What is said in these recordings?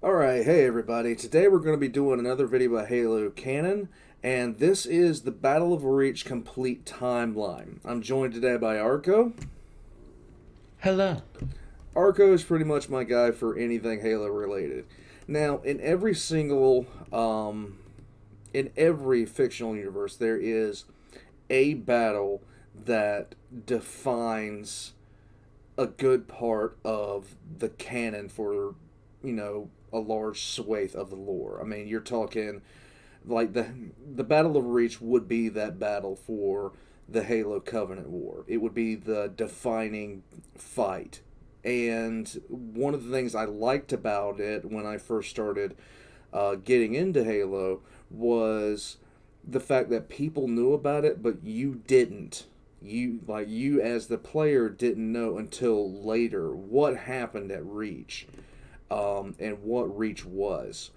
Alright, hey everybody. Today we're going to be doing another video about Halo Canon, and this is the Battle of Reach Complete Timeline. I'm joined today by Archo. Hello. Archo is pretty much my guy for anything Halo related. Now, in every fictional universe, there is a battle that defines a good part of the canon for, a large swathe of the lore. I mean, you're talking like the Battle of Reach would be that battle for the Halo Covenant War. It would be the defining fight. And one of the things I liked about it when I first started getting into Halo was the fact that people knew about it, but you didn't. You as the player didn't know until later what happened at Reach, and what Reach was.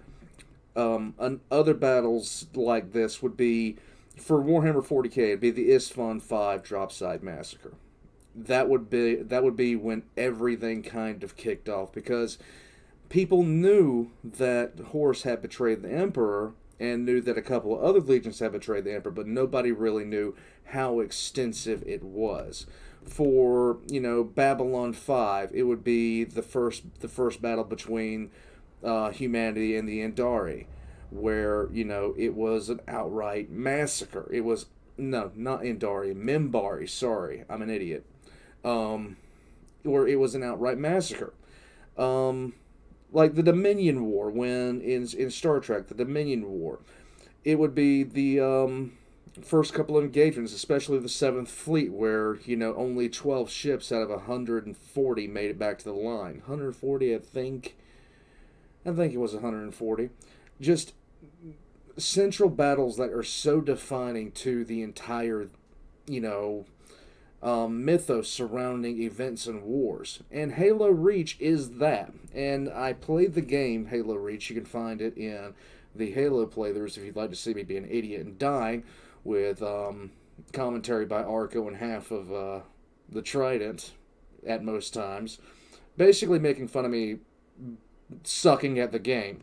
Other battles like this would be for Warhammer 40k. It'd be the Isfahan 5 Dropside Massacre. That would be when everything kind of kicked off, because people knew that Horus had betrayed the Emperor and knew that a couple of other legions had betrayed the Emperor, but nobody really knew how extensive it was. For Babylon 5, it would be the first battle between humanity and the Indari, where it was an outright massacre. It was no, not Indari, Mimbari. Sorry, I'm an idiot. Where it was an outright massacre. Like the Dominion War, when in Star Trek, the Dominion War, it would be the first couple of engagements, especially the Seventh Fleet, where only 12 ships out of 140 made it back to the line. 140, I think it was 140. Just central battles that are so defining to the entire, mythos surrounding events and wars. And Halo Reach is that. And I played the game Halo Reach. You can find it in the Halo playthroughs if you'd like to see me be an idiot and dying, with commentary by Archo and half of the Trident at most times, basically making fun of me sucking at the game.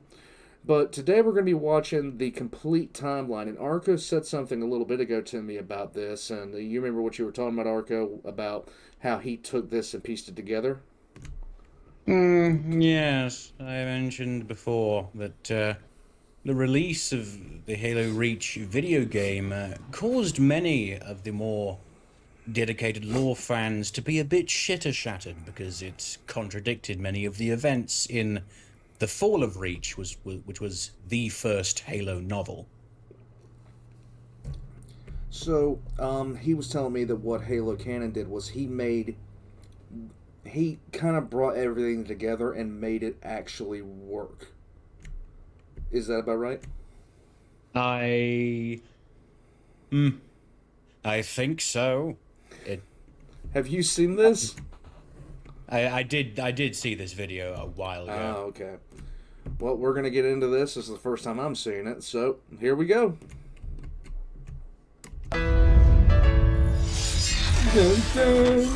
But today we're going to be watching the complete timeline, and Archo said something a little bit ago to me about this, and you remember what you were talking about, Archo, about how he took this and pieced it together? Yes, I mentioned before that the release of the Halo Reach video game caused many of the more dedicated lore fans to be a bit shitter-shattered, because it contradicted many of the events in The Fall of Reach, which was the first Halo novel. So, he was telling me that what Halo Canon did was he kind of brought everything together and made it actually work. Is that about right? I... I think so. It, Have you seen this? I did see this video a while ago. Oh, okay. Well, we're going to get into this. This is the first time I'm seeing it, so here we go. Dun, dun.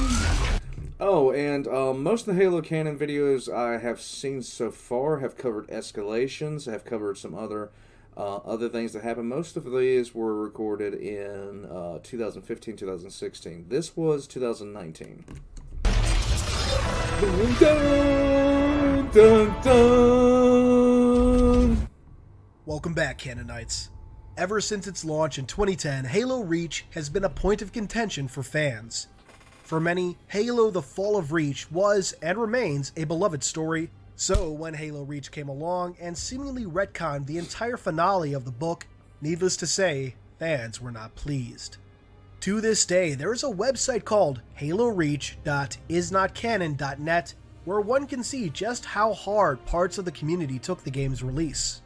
Oh, and most of the Halo Canon videos I have seen so far have covered escalations, have covered some other things that happened. Most of these were recorded in 2015, 2016. This was 2019. Dun, dun, dun, dun. Welcome back, Canonites. Ever since its launch in 2010, Halo Reach has been a point of contention for fans. For many, Halo The Fall of Reach was, and remains, a beloved story, so when Halo Reach came along and seemingly retconned the entire finale of the book, needless to say, fans were not pleased. To this day, there is a website called haloreach.isnotcanon.net where one can see just how hard parts of the community took the game's release.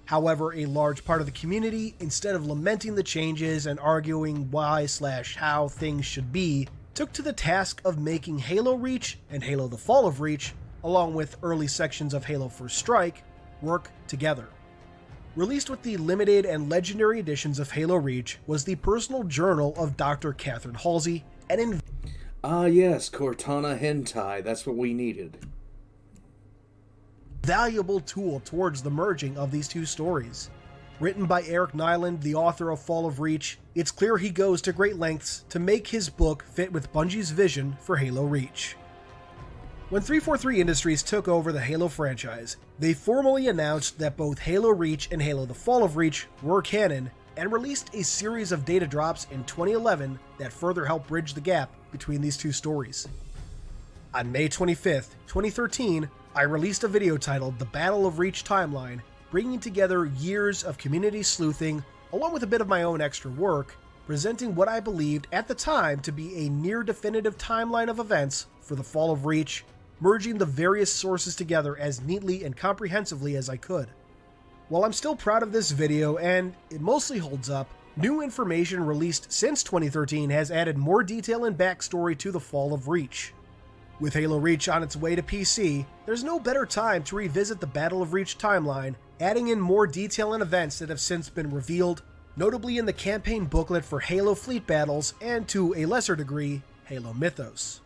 However, a large part of the community, instead of lamenting the changes and arguing why/how things should be, took to the task of making Halo Reach and Halo The Fall of Reach, along with early sections of Halo First Strike, work together. Released with the limited and legendary editions of Halo Reach was the personal journal of Dr. Catherine Halsey, an Ah, yes, Cortana Hentai. That's what we needed. valuable tool towards the merging of these two stories. Written by Eric Nyland, the author of Fall of Reach, it's clear he goes to great lengths to make his book fit with Bungie's vision for Halo Reach. When 343 Industries took over the Halo franchise, they formally announced that both Halo Reach and Halo the Fall of Reach were canon, and released a series of data drops in 2011 that further helped bridge the gap between these two stories. On May 25th, 2013, I released a video titled The Battle of Reach Timeline, bringing together years of community sleuthing, along with a bit of my own extra work, presenting what I believed at the time to be a near-definitive timeline of events for the Fall of Reach, merging the various sources together as neatly and comprehensively as I could. While I'm still proud of this video, and it mostly holds up, new information released since 2013 has added more detail and backstory to the Fall of Reach. With Halo Reach on its way to PC, there's no better time to revisit the Battle of Reach timeline, adding in more detail and events that have since been revealed, notably in the campaign booklet for Halo Fleet Battles and, to a lesser degree, Halo Mythos.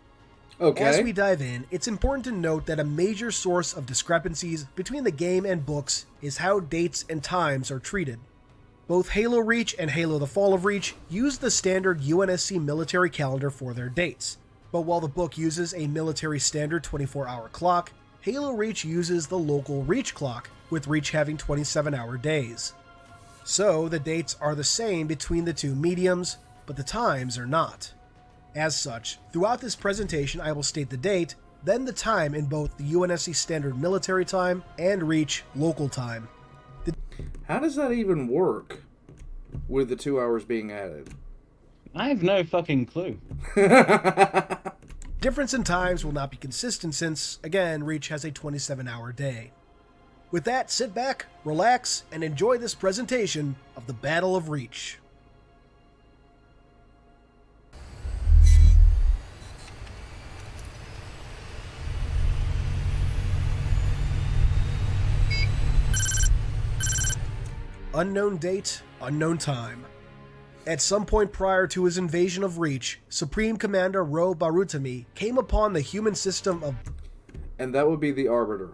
Okay. As we dive in, it's important to note that a major source of discrepancies between the game and books is how dates and times are treated. Both Halo Reach and Halo the Fall of Reach use the standard UNSC military calendar for their dates, but while the book uses a military standard 24-hour clock, Halo Reach uses the local Reach clock, with Reach having 27-hour days. So the dates are the same between the two mediums, but the times are not. As such, throughout this presentation I will state the date, then the time in both the UNSC standard military time and Reach local time. How does that even work with the 2 hours being added? I have no fucking clue. Difference in times will not be consistent since, again, Reach has a 27-hour day. With that, sit back, relax, and enjoy this presentation of the Battle of Reach. Unknown date, unknown time. At some point prior to his invasion of Reach, Supreme Commander Ro Barutami came upon the human system of... And that would be the Arbiter.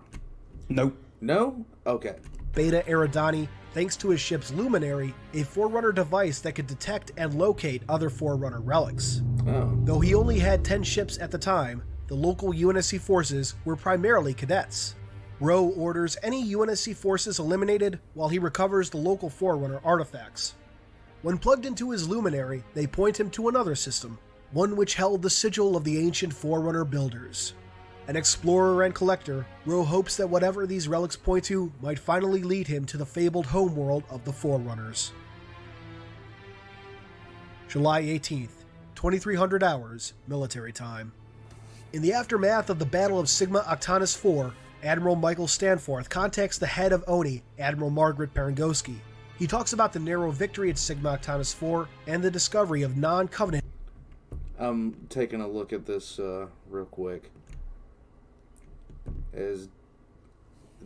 Nope. No? Okay. Beta Eridani, thanks to his ship's Luminary, a Forerunner device that could detect and locate other Forerunner relics. Oh. Though he only had 10 ships at the time, the local UNSC forces were primarily cadets. Ro orders any UNSC forces eliminated while he recovers the local Forerunner artifacts. When plugged into his Luminary, they point him to another system, one which held the sigil of the ancient Forerunner builders. An explorer and collector, Ro hopes that whatever these relics point to might finally lead him to the fabled homeworld of the Forerunners. July 18th, 2300 hours, military time. In the aftermath of the Battle of Sigma Octantis IV, Admiral Michael Stanforth contacts the head of ONI, Admiral Margaret Perengoski. He talks about the narrow victory at Sigma Octantis IV and the discovery of non-Covenant. I'm taking a look at this real quick. As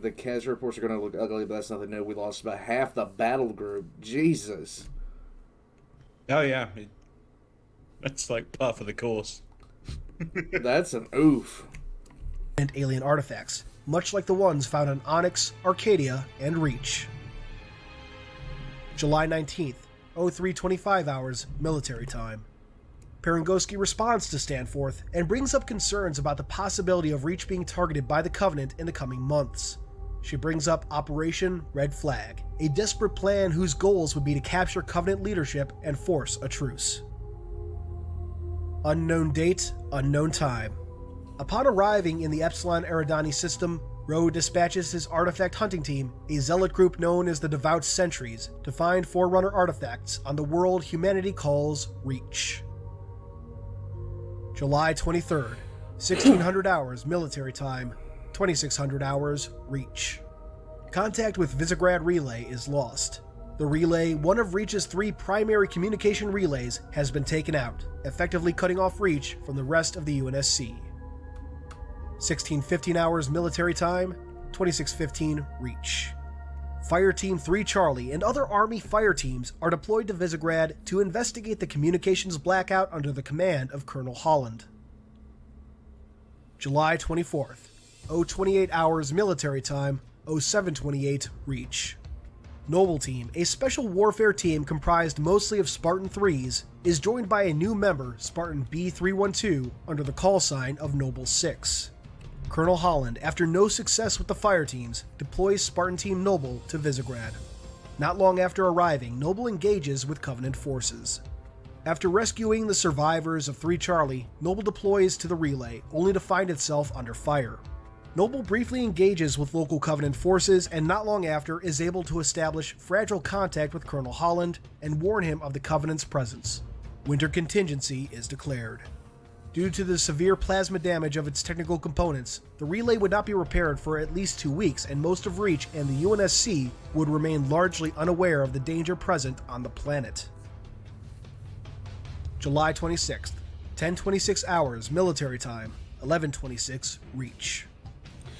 the casual reports are going to look ugly, but that's nothing new. We lost about half the battle group. Jesus. Oh yeah, that's like part of the course. That's an oof. And alien artifacts, much like the ones found on Onyx, Arcadia, and Reach. July 19th, 0325 hours, military time. Perengoski responds to Stanforth and brings up concerns about the possibility of Reach being targeted by the Covenant in the coming months. She brings up Operation Red Flag, a desperate plan whose goals would be to capture Covenant leadership and force a truce. Unknown date, unknown time. Upon arriving in the Epsilon Eridani system, Ro dispatches his artifact hunting team, a zealot group known as the Devout Sentries, to find Forerunner artifacts on the world humanity calls Reach. July 23rd, 1600 hours military time, 2600 hours Reach. Contact with Visegrad Relay is lost. The relay, one of Reach's 3 primary communication relays, has been taken out, effectively cutting off Reach from the rest of the UNSC. 1615 hours military time, 2615 Reach. Fire Team 3 Charlie and other Army fire teams are deployed to Visegrad to investigate the communications blackout under the command of Colonel Holland. July 24th, 028 hours military time, 0728 reach. Noble Team, a special warfare team comprised mostly of Spartan 3s, is joined by a new member, Spartan B312, under the call sign of Noble 6. Colonel Holland, after no success with the fire teams, deploys Spartan Team Noble to Visegrad. Not long after arriving, Noble engages with Covenant forces. After rescuing the survivors of 3 Charlie, Noble deploys to the relay, only to find itself under fire. Noble briefly engages with local Covenant forces and not long after is able to establish fragile contact with Colonel Holland and warn him of the Covenant's presence. Winter contingency is declared. Due to the severe plasma damage of its technical components, the relay would not be repaired for at least 2 weeks, and most of Reach and the UNSC would remain largely unaware of the danger present on the planet. July 26th, 10:26 hours military time, 11:26 Reach.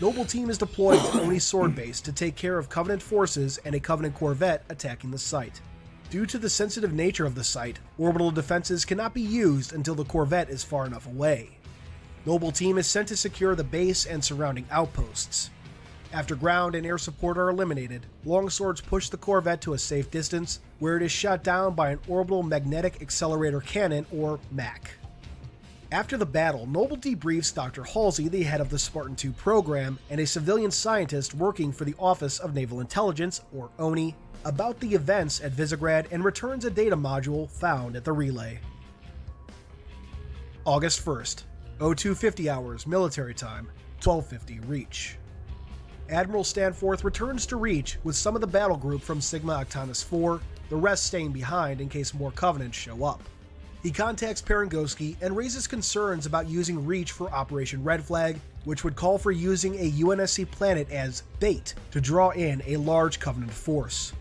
Noble Team is deployed to Oni Sword Base to take care of Covenant forces and a Covenant corvette attacking the site. Due to the sensitive nature of the site, orbital defenses cannot be used until the corvette is far enough away. Noble Team is sent to secure the base and surrounding outposts. After ground and air support are eliminated, longswords push the corvette to a safe distance, where it is shot down by an orbital magnetic accelerator cannon, or MAC. After the battle, Noble debriefs Dr. Halsey, the head of the Spartan 2 program, and a civilian scientist working for the Office of Naval Intelligence, or ONI, about the events at Visegrad and returns a data module found at the relay. August 1st, 0250 hours military time, 1250 Reach. Admiral Stanforth returns to Reach with some of the battle group from Sigma Octantis 4, the rest staying behind in case more Covenants show up. He contacts Perengoski and raises concerns about using Reach for Operation Red Flag, which would call for using a UNSC planet as bait to draw in a large Covenant force.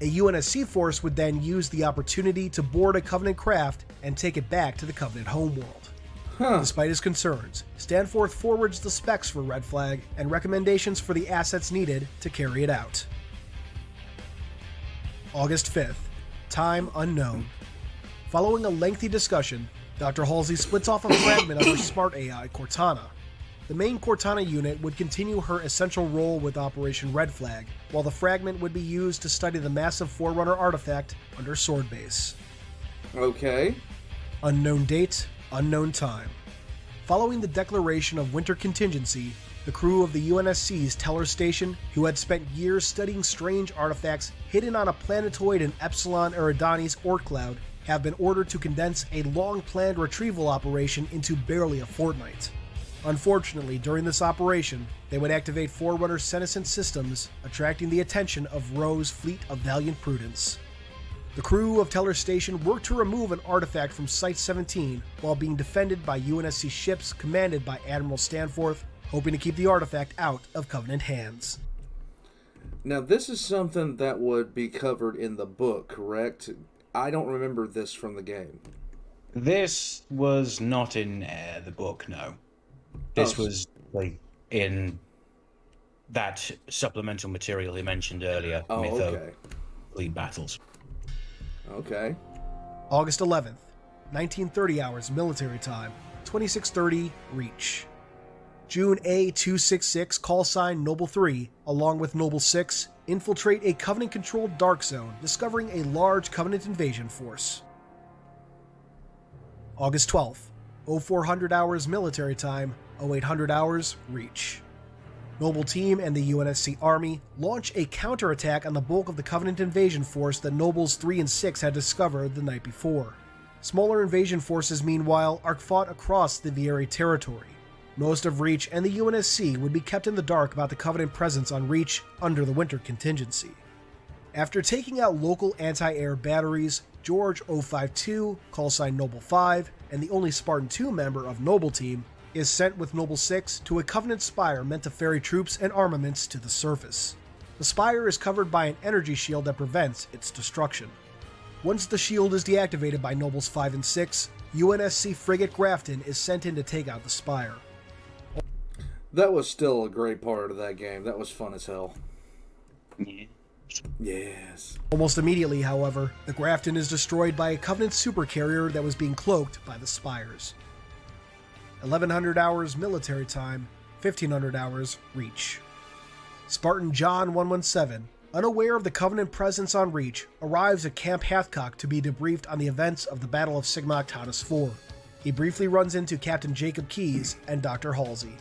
A UNSC force would then use the opportunity to board a Covenant craft and take it back to the Covenant homeworld. Despite his concerns, Stanforth forwards the specs for Red Flag and recommendations for the assets needed to carry it out. August 5th, time unknown. Following a lengthy discussion, Dr. Halsey splits off a fragment of her smart AI, Cortana. The main Cortana unit would continue her essential role with Operation Red Flag, while the fragment would be used to study the massive Forerunner artifact under Sword Base. Okay. Unknown date, unknown time. Following the declaration of winter contingency, the crew of the UNSC's Teller Station, who had spent years studying strange artifacts hidden on a planetoid in Epsilon Eridani's Oort cloud, have been ordered to condense a long-planned retrieval operation into barely a fortnight. Unfortunately, during this operation, they would activate Forerunner senescent systems, attracting the attention of Roe's fleet of Valiant Prudence. The crew of Teller Station worked to remove an artifact from Site-17 while being defended by UNSC ships commanded by Admiral Stanforth, hoping to keep the artifact out of Covenant hands. Now, this is something that would be covered in the book, correct? I don't remember this from the game. This was not in the book, no. This was like in that supplemental material he mentioned earlier. Oh, okay. Lead battles. Okay. August 11th, 1930 hours military time, 2630 Reach. June A266 call sign Noble 3, along with Noble 6, infiltrate a Covenant-controlled Dark Zone, discovering a large Covenant invasion force. August 12th, 0400 hours military time, 0800 hours Reach. Noble Team and the UNSC Army launch a counterattack on the bulk of the Covenant invasion force that Nobles 3 and 6 had discovered the night before. Smaller invasion forces, meanwhile, are fought across the Vieri territory. Most of Reach and the UNSC would be kept in the dark about the Covenant presence on Reach under the winter contingency. After taking out local anti-air batteries, George 052, callsign Noble 5, and the only Spartan 2 member of Noble Team, is sent with Noble 6 to a Covenant spire meant to ferry troops and armaments to the surface. The spire is covered by an energy shield that prevents its destruction. Once the shield is deactivated by Nobles 5 and 6, UNSC frigate Grafton is sent in to take out the spire. That was still a great part of that game. That was fun as hell. Yeah. Yes. Almost immediately, however, the Grafton is destroyed by a Covenant supercarrier that was being cloaked by the spires. 1100 hours military time, 1500 hours, Reach. Spartan John 117, unaware of the Covenant presence on Reach, arrives at Camp Hathcock to be debriefed on the events of the Battle of Sigma Octantis IV. He briefly runs into Captain Jacob Keyes and Dr. Halsey.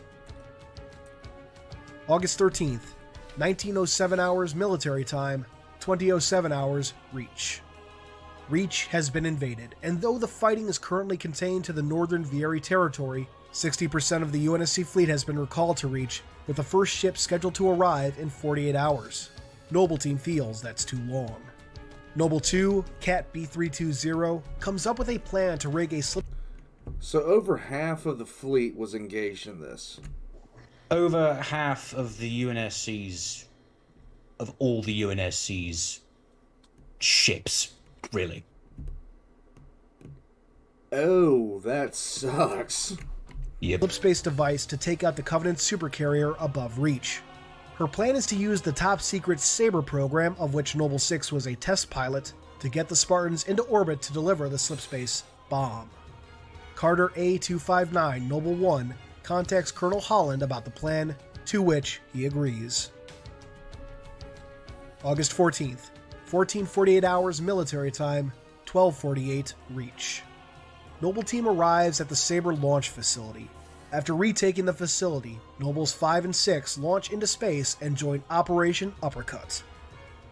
August 13th, 1907 hours military time, 2007 hours Reach. Reach has been invaded, and though the fighting is currently contained to the northern Vieri territory, 60% of the UNSC fleet has been recalled to Reach, with the first ship scheduled to arrive in 48 hours. Noble Team feels that's too long. Noble 2, Cat B320, comes up with a plan to rig a slip. So over half of the fleet was engaged in this. Over half of the UNSC's, of all the UNSC's ships, really. Oh, that sucks. Yep. Slipspace device to take out the Covenant supercarrier above Reach. Her plan is to use the top-secret Sabre program, of which Noble 6 was a test pilot, to get the Spartans into orbit to deliver the slipspace bomb. Carter A259 Noble 1 contacts Colonel Holland about the plan, to which he agrees. August 14th, 1448 hours military time, 1248 Reach. Noble Team arrives at the Sabre launch facility. After retaking the facility, Nobles 5 and 6 launch into space and join Operation Uppercut.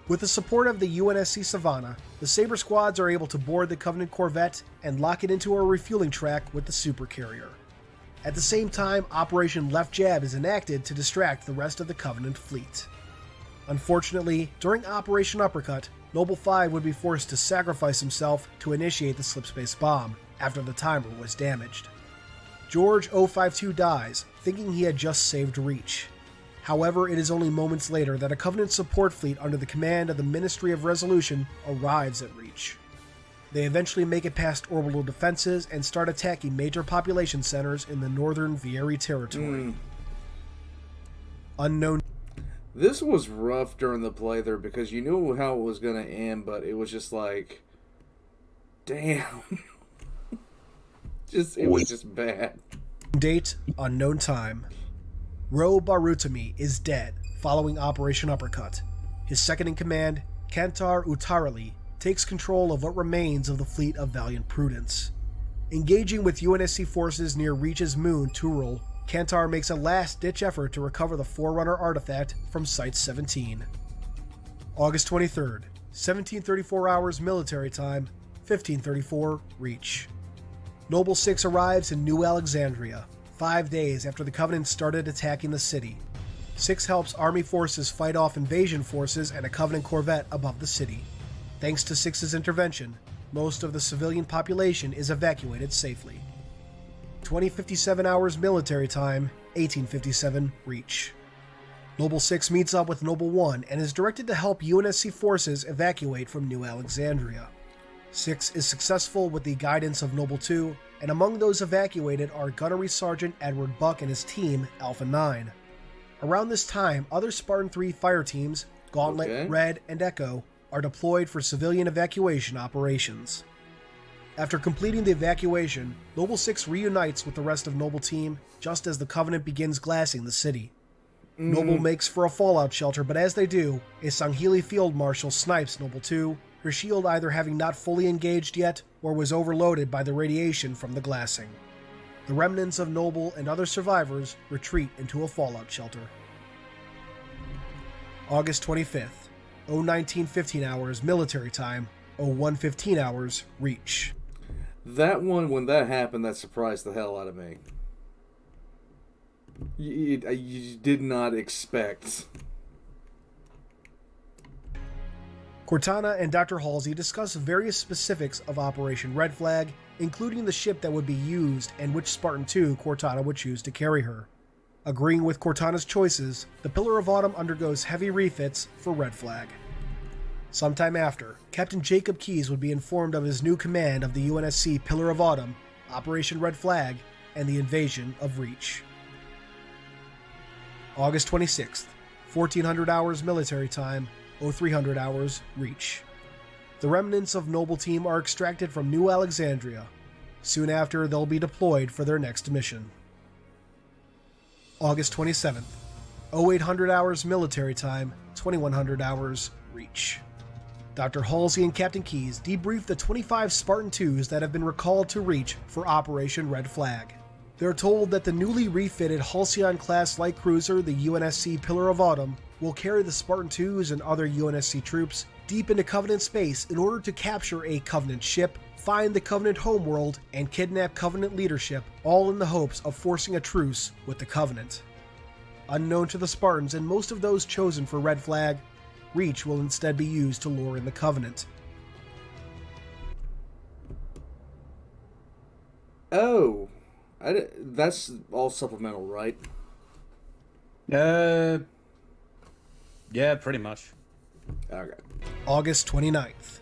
With the support of the UNSC Savannah, the Sabre squads are able to board the Covenant corvette and lock it into a refueling track with the supercarrier. At the same time, Operation Left Jab is enacted to distract the rest of the Covenant fleet. Unfortunately, during Operation Uppercut, Noble 5 would be forced to sacrifice himself to initiate the slipspace bomb after the timer was damaged. George 052 dies, thinking he had just saved Reach. However, it is only moments later that a Covenant support fleet under the command of the Ministry of Resolution arrives at Reach. They eventually make it past orbital defenses and start attacking major population centers in the northern Vieri territory. Unknown. This was rough during the play there because you knew how it was going to end, but it was just like, damn. It was just bad. Date, unknown time. Ro Barutami is dead following Operation Uppercut. His second-in-command, Kantar Utarali, takes control of what remains of the fleet of Valiant Prudence. Engaging with UNSC forces near Reach's moon, Turul, Kantar makes a last-ditch effort to recover the Forerunner artifact from Site-17. August 23rd, 1734 hours military time, 1534 Reach. Noble 6 arrives in New Alexandria, 5 days after the Covenant started attacking the city. 6 helps Army forces fight off invasion forces and a Covenant corvette above the city. Thanks to 6's intervention, most of the civilian population is evacuated safely. 2057 hours military time, 1857 Reach. Noble 6 meets up with Noble 1 and is directed to help UNSC forces evacuate from New Alexandria. 6 is successful with the guidance of Noble 2, and among those evacuated are Gunnery Sergeant Edward Buck and his team, Alpha 9. Around this time, other Spartan 3 fire teams, Gauntlet, Red, and Echo, are deployed for civilian evacuation operations. After completing the evacuation, Noble 6 reunites with the rest of Noble Team just as the Covenant begins glassing the city. Noble makes for a fallout shelter, but as they do, a Sangheili Field Marshal snipes Noble 2, her shield either having not fully engaged yet or was overloaded by the radiation from the glassing. The remnants of Noble and other survivors retreat into a fallout shelter. August 25th, 1915 hours military time, 0115 hours Reach. That one, when that happened, that surprised the hell out of me. You did not expect. Cortana and Dr. Halsey discuss various specifics of Operation Red Flag, including the ship that would be used and which Spartan 2 Cortana would choose to carry her. Agreeing with Cortana's choices, the Pillar of Autumn undergoes heavy refits for Red Flag. Sometime after, Captain Jacob Keyes would be informed of his new command of the UNSC Pillar of Autumn, Operation Red Flag, and the invasion of Reach. August 26th, 1400 hours military time, 0300 hours Reach. The remnants of Noble Team are extracted from New Alexandria. Soon after, they'll be deployed for their next mission. August 27th, 0800 hours military time, 2100 hours Reach. Dr. Halsey and Captain Keyes debrief the 25 Spartan IIs that have been recalled to Reach for Operation Red Flag. They're told that the newly refitted Halcyon-class light cruiser, the UNSC Pillar of Autumn, will carry the Spartan IIs and other UNSC troops deep into Covenant space in order to capture a Covenant ship, find the Covenant homeworld, and kidnap Covenant leadership, all in the hopes of forcing a truce with the Covenant. Unknown to the Spartans and most of those chosen for Red Flag, Reach will instead be used to lure in the Covenant. Oh, that's all supplemental, right? Yeah, pretty much. Okay. August 29th,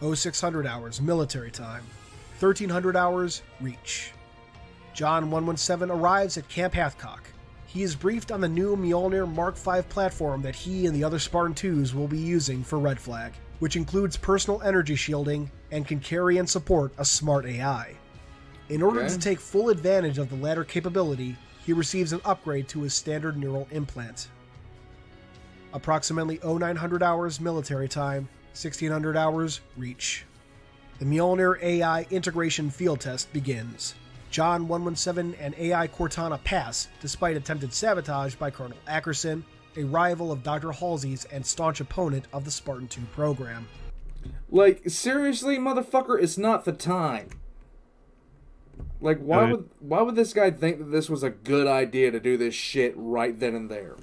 0600 hours military time, 1300 hours Reach. John 117 arrives at Camp Hathcock. He is briefed on the new Mjolnir Mark V platform that he and the other Spartan IIs will be using for Red Flag, which includes personal energy shielding and can carry and support a smart AI. In order to take full advantage of the latter capability, he receives an upgrade to his standard neural implant. Approximately 0900 hours military time, 1600 hours Reach. The Mjolnir AI integration field test begins. John 117 and AI Cortana pass despite attempted sabotage by Colonel Ackerson, a rival of Dr. Halsey's and staunch opponent of the Spartan II program. Like, seriously, motherfucker, it's not the time. Like, why would this guy think that this was a good idea to do this shit right then and there?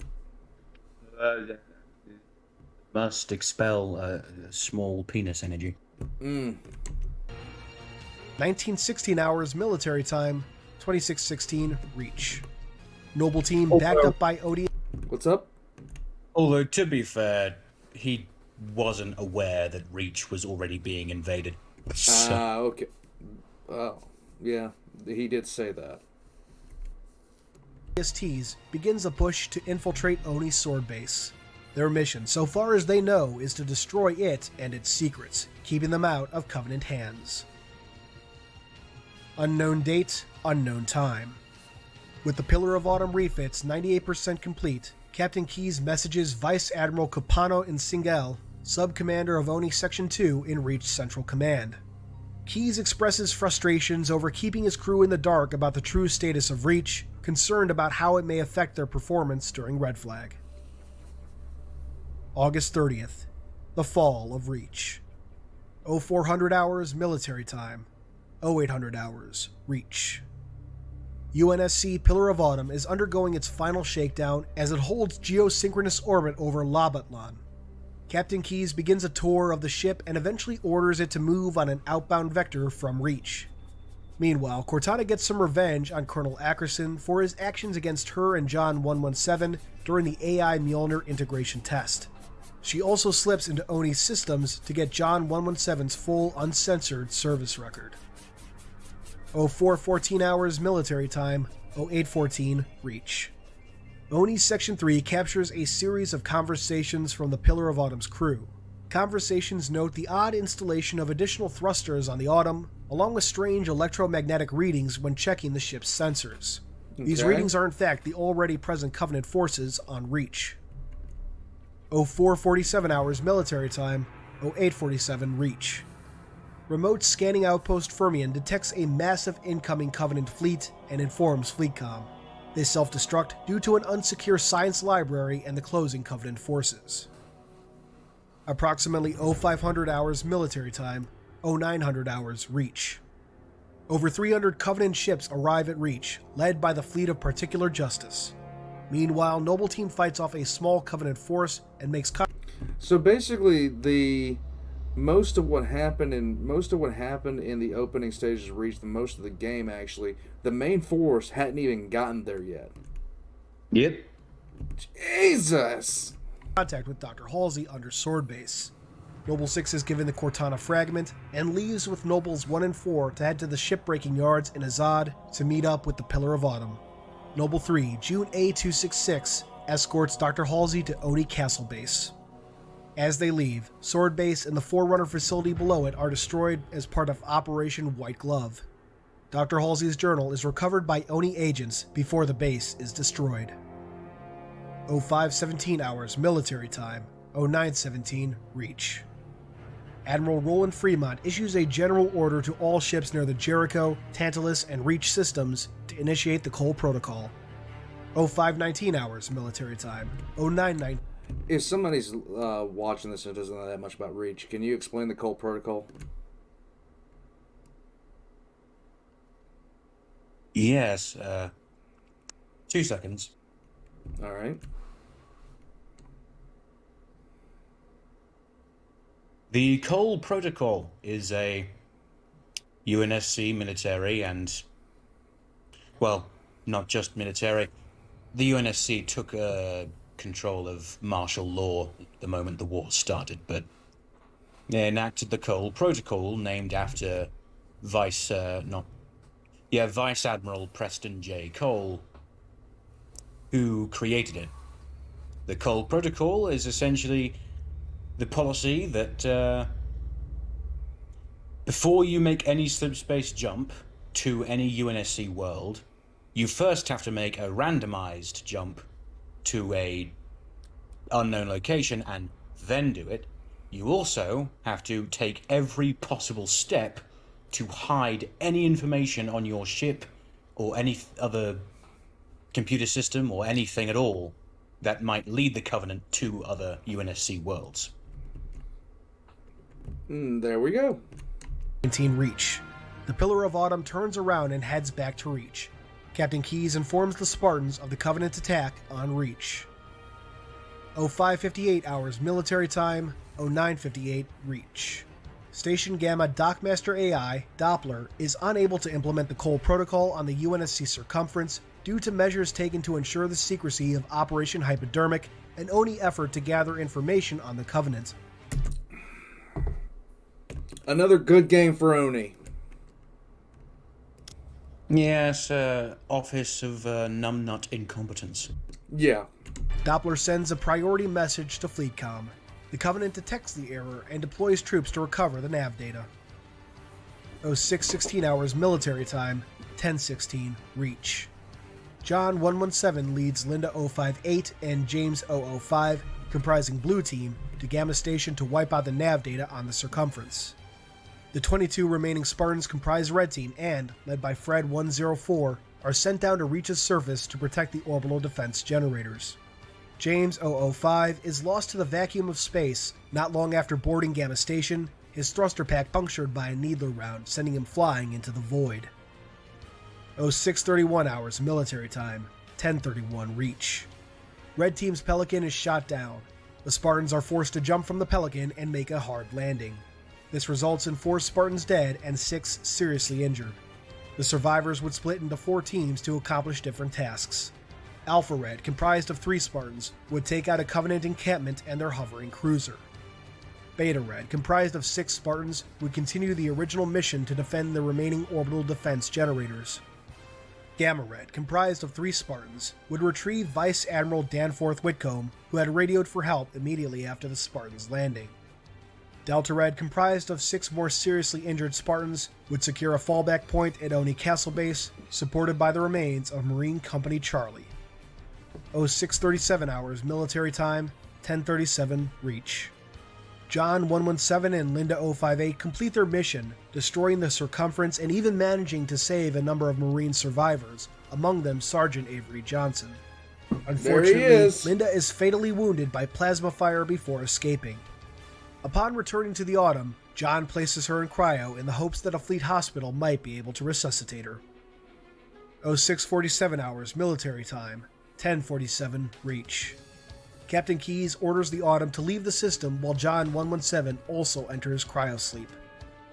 Must expel small penis energy. 1916 hours military time, 2616 Reach. Noble team backed up by OD. What's up? Although, to be fair, he wasn't aware that Reach was already being invaded. Okay. Oh, yeah, he did say that. ODSTs begins a push to infiltrate Oni's sword base. Their mission, so far as they know, is to destroy it and its secrets, keeping them out of Covenant hands. Unknown date, unknown time. With the Pillar of Autumn refits 98% complete, Captain Keyes messages Vice Admiral Capano Insingel, sub-commander of Oni Section 2 in Reach Central Command. Keyes expresses frustrations over keeping his crew in the dark about the true status of Reach, concerned about how it may affect their performance during Red Flag. August 30th, the fall of Reach. 0400 hours military time, 0800 hours Reach. UNSC Pillar of Autumn is undergoing its final shakedown as it holds geosynchronous orbit over Labatlan. Captain Keyes begins a tour of the ship and eventually orders it to move on an outbound vector from Reach. Meanwhile, Cortana gets some revenge on Colonel Ackerson for his actions against her and John 117 during the AI Mjolnir integration test. She also slips into Oni's systems to get John 117's full uncensored service record. 0414 hours military time, 0814 Reach. Oni Section 3 captures a series of conversations from the Pillar of Autumn's crew. Conversations note the odd installation of additional thrusters on the Autumn, along with strange electromagnetic readings when checking the ship's sensors. These readings are in fact the already present Covenant forces on Reach. 0447 hours military time, 0847 Reach. Remote scanning outpost Fermion detects a massive incoming Covenant fleet and informs FleetCom. They self-destruct due to an unsecure science library and the closing Covenant forces. Approximately 0500 hours military time, 0900 hours Reach. Over 300 Covenant ships arrive at Reach, led by the fleet of Particular Justice. Meanwhile, Noble Team fights off a small Covenant force and makes So basically, most of what happened in the opening stages of Reach, most of the game actually, the main force hadn't even gotten there yet. Yep. Jesus! contact with Dr. Halsey under Sword Base. Noble 6 is given the Cortana fragment and leaves with Nobles 1 and 4 to head to the shipbreaking yards in Azad to meet up with the Pillar of Autumn. Noble 3, June A266, escorts Dr. Halsey to Oni Castle Base. As they leave, Sword Base and the Forerunner facility below it are destroyed as part of Operation White Glove. Dr. Halsey's journal is recovered by Oni agents before the base is destroyed. 0517 hours military time, 0917 reach. Admiral Roland Fremont issues a general order to all ships near the Jericho, Tantalus, and Reach systems to initiate the Cole Protocol. 0519 hours military time, 0919. If somebody's watching this and doesn't know that much about Reach, can you explain the Cole Protocol? Yes, 2 seconds. All right. The Cole Protocol is a UNSC military and, well, not just military. The UNSC took control of martial law the moment the war started, but they enacted the Cole Protocol, named after Vice Admiral Preston J. Cole, who created it. The Cole Protocol is essentially the policy that before you make any subspace jump to any UNSC world, you first have to make a randomized jump to a unknown location and then do it. You also have to take every possible step to hide any information on your ship or any other computer system or anything at all that might lead the Covenant to other UNSC worlds. There we go. 19 Reach. The Pillar of Autumn turns around and heads back to Reach. Captain Keyes informs the Spartans of the Covenant attack on Reach. 0558 hours military time, 0958 Reach. Station Gamma Dockmaster AI, Doppler, is unable to implement the Cole Protocol on the UNSC circumference due to measures taken to ensure the secrecy of Operation Hypodermic, an ONI effort to gather information on the Covenant. Another good game for Oni. Yes, Office of Numbnut Incompetence. Yeah. Doppler sends a priority message to FleetCom. The Covenant detects the error and deploys troops to recover the nav data. 0616 hours military time, 1016 Reach. John 117 leads Linda 058 and James 005, comprising Blue Team, to Gamma Station to wipe out the nav data on the circumference. The 22 remaining Spartans comprise Red Team and, led by Fred 104, are sent down to Reach's surface to protect the orbital defense generators. James 005 is lost to the vacuum of space not long after boarding Gamma Station, his thruster pack punctured by a needler round, sending him flying into the void. 0631 hours military time, 1031 Reach. Red Team's Pelican is shot down. The Spartans are forced to jump from the Pelican and make a hard landing. This results in 4 Spartans dead and 6 seriously injured. The survivors would split into 4 teams to accomplish different tasks. Alpha Red, comprised of 3 Spartans, would take out a Covenant encampment and their hovering cruiser. Beta Red, comprised of 6 Spartans, would continue the original mission to defend the remaining orbital defense generators. Gamma Red, comprised of 3 Spartans, would retrieve Vice Admiral Danforth Whitcomb, who had radioed for help immediately after the Spartans' landing. Delta Red, comprised of 6 more seriously injured Spartans, would secure a fallback point at Oni Castle Base, supported by the remains of Marine Company Charlie. 0637 hours military time, 1037 Reach. John 117 and Linda 058 complete their mission, destroying the circumference and even managing to save a number of Marine survivors, among them Sergeant Avery Johnson. Unfortunately, Linda is fatally wounded by plasma fire before escaping. Upon returning to the Autumn, John places her in cryo in the hopes that a fleet hospital might be able to resuscitate her. 0647 hours military time, 1047 Reach. Captain Keyes orders the Autumn to leave the system while John 117 also enters cryosleep.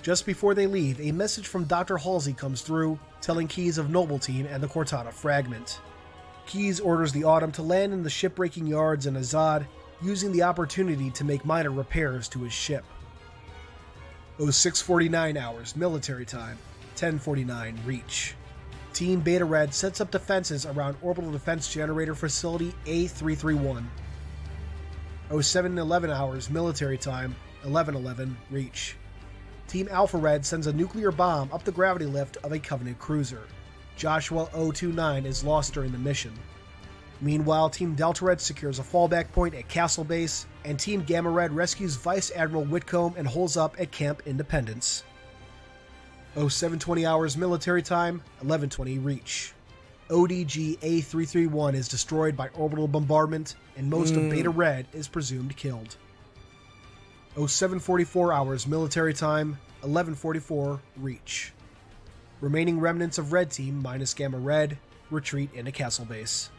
Just before they leave, a message from Dr. Halsey comes through, telling Keyes of Noble Team and the Cortana fragment. Keyes orders the Autumn to land in the shipbreaking yards in Azad, using the opportunity to make minor repairs to his ship. 0649 hours military time, 1049 Reach. Team Beta Red sets up defenses around Orbital Defense Generator Facility A331. 0711 hours military time, 1111 Reach. Team Alpha Red sends a nuclear bomb up the gravity lift of a Covenant cruiser. Joshua 029 is lost during the mission. Meanwhile, Team Delta Red secures a fallback point at Castle Base, and Team Gamma Red rescues Vice Admiral Whitcomb and holds up at Camp Independence. 0720 hours military time, 1120 reach. ODG A331 is destroyed by orbital bombardment, and most of Beta Red is presumed killed. 0744 hours military time, 1144 reach. Remaining remnants of Red Team minus Gamma Red retreat into Castle Base.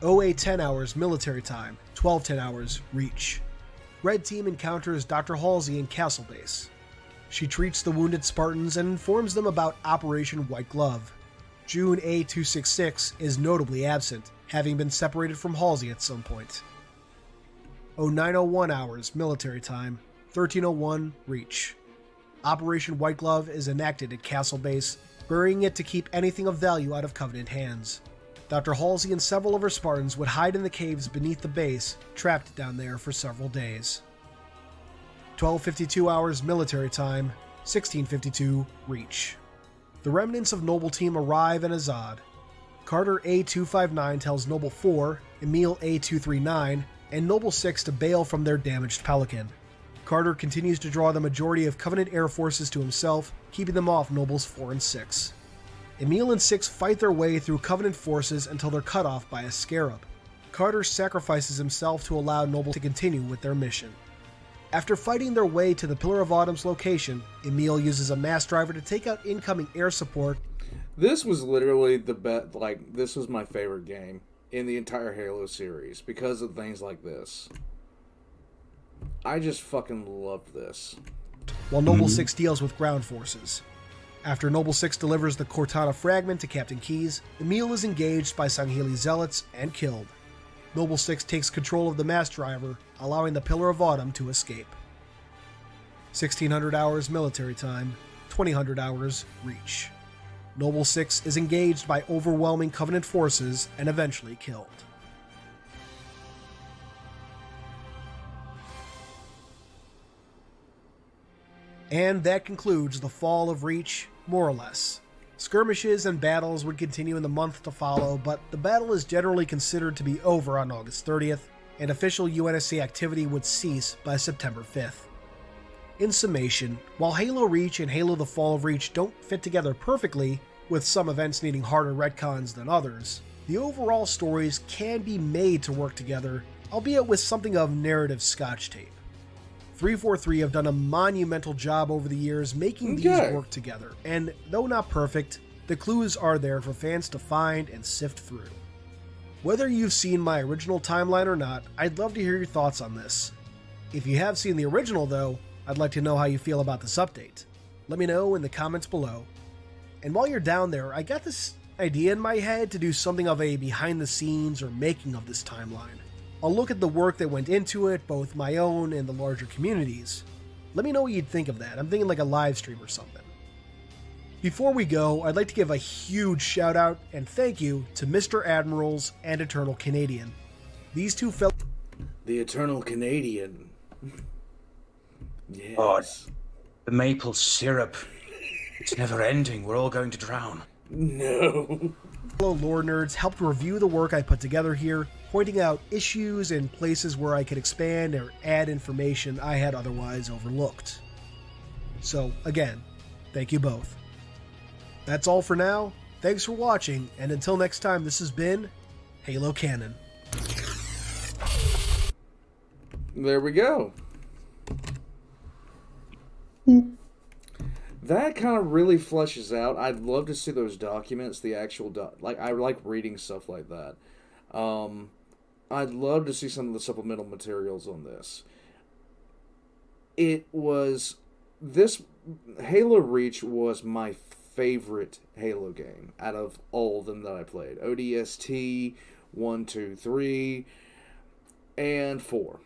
0810 hours military time, 1210 hours reach. Red Team encounters Dr. Halsey in Castle Base. She treats the wounded Spartans and informs them about Operation White Glove. June A266 is notably absent, having been separated from Halsey at some point. 0901 hours military time, 1301 reach. Operation White Glove is enacted at Castle Base, burying it to keep anything of value out of Covenant hands. Dr. Halsey and several of her Spartans would hide in the caves beneath the base, trapped down there for several days. 1252 hours military time, 1652 reach. The remnants of Noble Team arrive in Azad. Carter A259 tells Noble 4, Emil A239, and Noble 6 to bail from their damaged Pelican. Carter continues to draw the majority of Covenant air forces to himself, keeping them off Nobles 4 and 6. Emil and 6 fight their way through Covenant forces until they're cut off by a Scarab. Carter sacrifices himself to allow Noble to continue with their mission. After fighting their way to the Pillar of Autumn's location, Emil uses a mass driver to take out incoming air support. This was literally the best. This was my favorite game in the entire Halo series because of things like this. I just fucking loved this. While Noble 6 deals with ground forces. After Noble 6 delivers the Cortana fragment to Captain Keyes, Emil is engaged by Sangheili zealots and killed. Noble 6 takes control of the mass driver, allowing the Pillar of Autumn to escape. 1600 hours military time, 2000 hours reach. Noble 6 is engaged by overwhelming Covenant forces and eventually killed. And that concludes the fall of Reach, more or less. Skirmishes and battles would continue in the month to follow, but the battle is generally considered to be over on August 30th, and official UNSC activity would cease by September 5th. In summation, while Halo Reach and Halo the Fall of Reach don't fit together perfectly, with some events needing harder retcons than others, the overall stories can be made to work together, albeit with something of narrative scotch tape. 343 have done a monumental job over the years making these work together, and though not perfect, the clues are there for fans to find and sift through. Whether you've seen my original timeline or not, I'd love to hear your thoughts on this. If you have seen the original though, I'd like to know how you feel about this update. Let me know in the comments below. And while you're down there, I got this idea in my head to do something of a behind the scenes or making of this timeline. I'll look at the work that went into it, both my own and the larger communities. Let me know what you'd think of that. I'm thinking like a live stream or something. Before we go, I'd like to give a huge shout out and thank you to Mr. Admirals and Eternal Canadian. These two fellows... The Eternal Canadian. Yes. Oh, the maple syrup. It's never ending. We're all going to drown. No. Fellow lore nerds helped review the work I put together here, pointing out issues and places where I could expand or add information I had otherwise overlooked. So, again, thank you both. That's all for now. Thanks for watching, and until next time, this has been Halo Canon. There we go. That kind of really fleshes out. I'd love to see those documents, the actual I like reading stuff like that. I'd love to see some of the supplemental materials on this. Halo Reach was my favorite Halo game out of all of them that I played. ODST 1, 2, 3, and 4.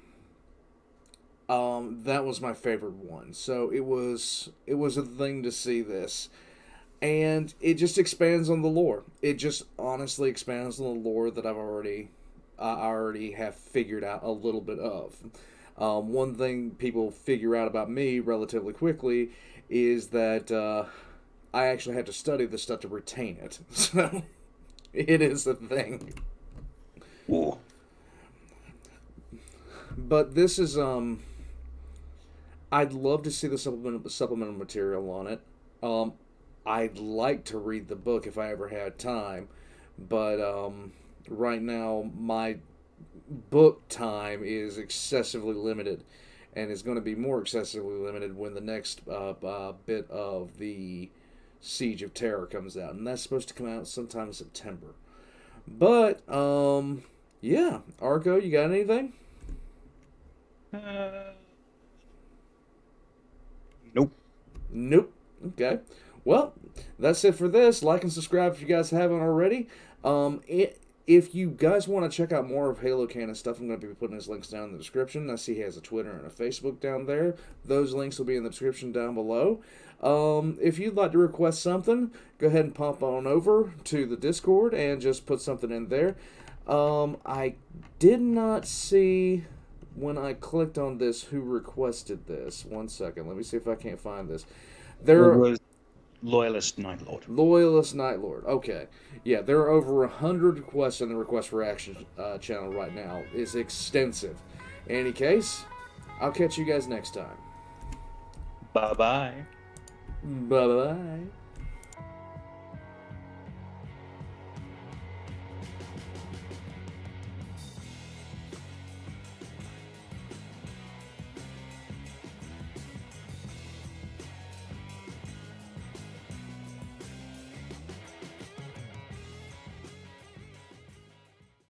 That was my favorite one. So it was a thing to see this. And it just expands on the lore. It just honestly expands on the lore that I already have figured out a little bit of. One thing people figure out about me relatively quickly is that I actually have to study this stuff to retain it. So it is a thing. Ooh. But this is I'd love to see the supplemental material on it. I'd like to read the book if I ever had time, but right now my book time is excessively limited, and is going to be more excessively limited when the next bit of the Siege of Terror comes out, and that's supposed to come out sometime in September. But yeah, Arco, you got anything? Nope. Nope. Okay. Well, that's it for this. Like and subscribe if you guys haven't already. If you guys want to check out more of Halo Canon stuff, I'm going to be putting his links down in the description. I see he has a Twitter and a Facebook down there. Those links will be in the description down below. If you'd like to request something, go ahead and pop on over to the Discord and just put something in there. I did not see when I clicked on this who requested this. One second. Let me see if I can't find this. There was Loyalist Night Lord. Loyalist Night Lord. Okay. Yeah, there are over 100 requests in the Request for Action channel right now. It's extensive. In any case, I'll catch you guys next time. Bye-bye. Bye-bye.